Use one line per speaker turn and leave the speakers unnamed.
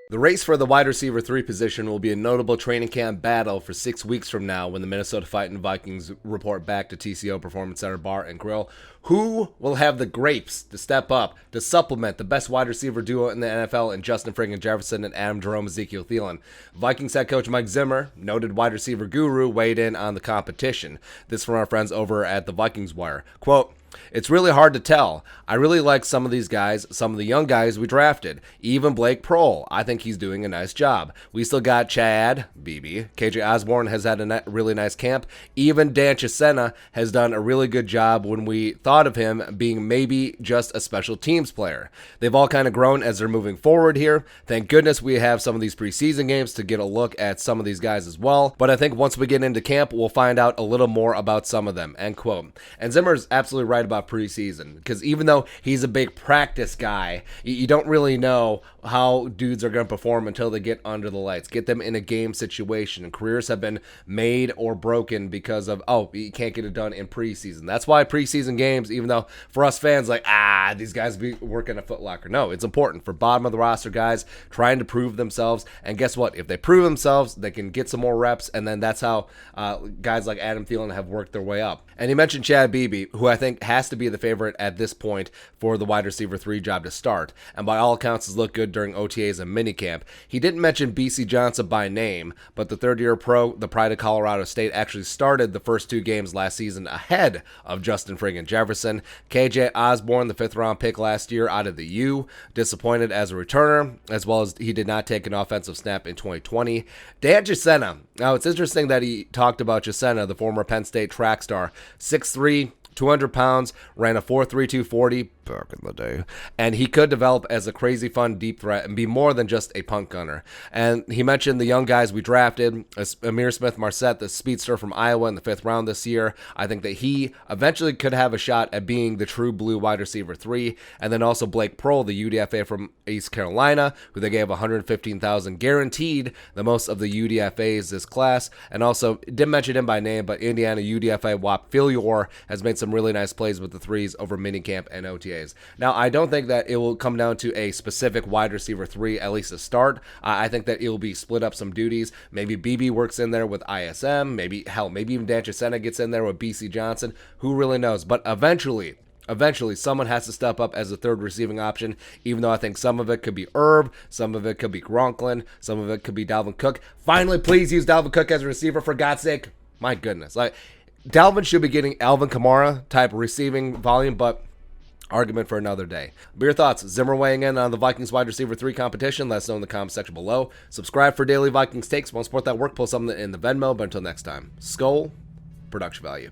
The race for the wide receiver 3 position will be a notable training camp battle for 6 weeks from now when the Minnesota Fighting Vikings report back to TCO Performance Center Bar and Grill. Who will have the grapes to step up to supplement the best wide receiver duo in the NFL in Justin friggin' Jefferson and Adam Jerome Ezekiel Thielen? Vikings head coach Mike Zimmer, noted wide receiver guru, weighed in on the competition. This from our friends over at the Vikings Wire. Quote, "It's really hard to tell. I really like some of these guys, some of the young guys we drafted. Even Blake Prohl. I think he's doing a nice job. We still got Chad, BB. KJ Osborne has had a really nice camp. Even Dan Chisena has done a really good job when we thought of him being maybe just a special teams player. They've all kind of grown as they're moving forward here. Thank goodness we have some of these preseason games to get a look at some of these guys as well. But I think once we get into camp, we'll find out a little more about some of them." End quote. And Zimmer's absolutely right about preseason, because even though he's a big practice guy, you don't really know how dudes are going to perform until they get under the lights, get them in a game situation. And careers have been made or broken because of, you can't get it done in preseason. That's why preseason games, even though for us fans, these guys be working a Foot Locker. No, it's important for bottom of the roster guys trying to prove themselves. And guess what? If they prove themselves, they can get some more reps. And then that's how guys like Adam Thielen have worked their way up. And he mentioned Chad Beebe, who I think has to be the favorite at this point for the wide receiver 3 job to start, and by all accounts has looked good during OTAs and minicamp. He didn't mention BC Johnson by name, but the third-year pro, the pride of Colorado State, actually started the first 2 games last season ahead of Justin friggin' Jefferson. KJ Osborne, the 5th-round pick last year out of the U, disappointed as a returner, as well as he did not take an offensive snap in 2020. Dan Chisena. Now, it's interesting that he talked about Chisena, the former Penn State track star, 6'3", 200 pounds, ran a 4.32 40 back in the day, and he could develop as a crazy fun deep threat and be more than just a punt gunner. And he mentioned the young guys we drafted, Amir Smith-Marsette, the speedster from Iowa in the 5th round this year. I think that he eventually could have a shot at being the true blue wide receiver 3. And then also Blake Prohl, the UDFA from East Carolina, who they gave $115,000 guaranteed, the most of the UDFAs this class. And also, didn't mention him by name, but Indiana UDFA Wap Filior has made some really nice plays with the 3s over minicamp and OTAs. Now, I don't think that it will come down to a specific wide receiver 3, at least to start. I think that it will be split up some duties. Maybe BB works in there with ISM. Maybe even Dan Chisena gets in there with BC Johnson. Who really knows? But eventually, someone has to step up as a third receiving option, even though I think some of it could be Herb, some of it could be Gronklin, some of it could be Dalvin Cook. Finally, please use Dalvin Cook as a receiver, for God's sake. My goodness. Dalvin should be getting Alvin Kamara type receiving volume, but argument for another day. But your thoughts? Zimmer weighing in on the Vikings wide receiver 3 competition. Let us know in the comment section below. Subscribe for daily Vikings takes. Want to support that work? Post something in the Venmo. But until next time, Skol, production value.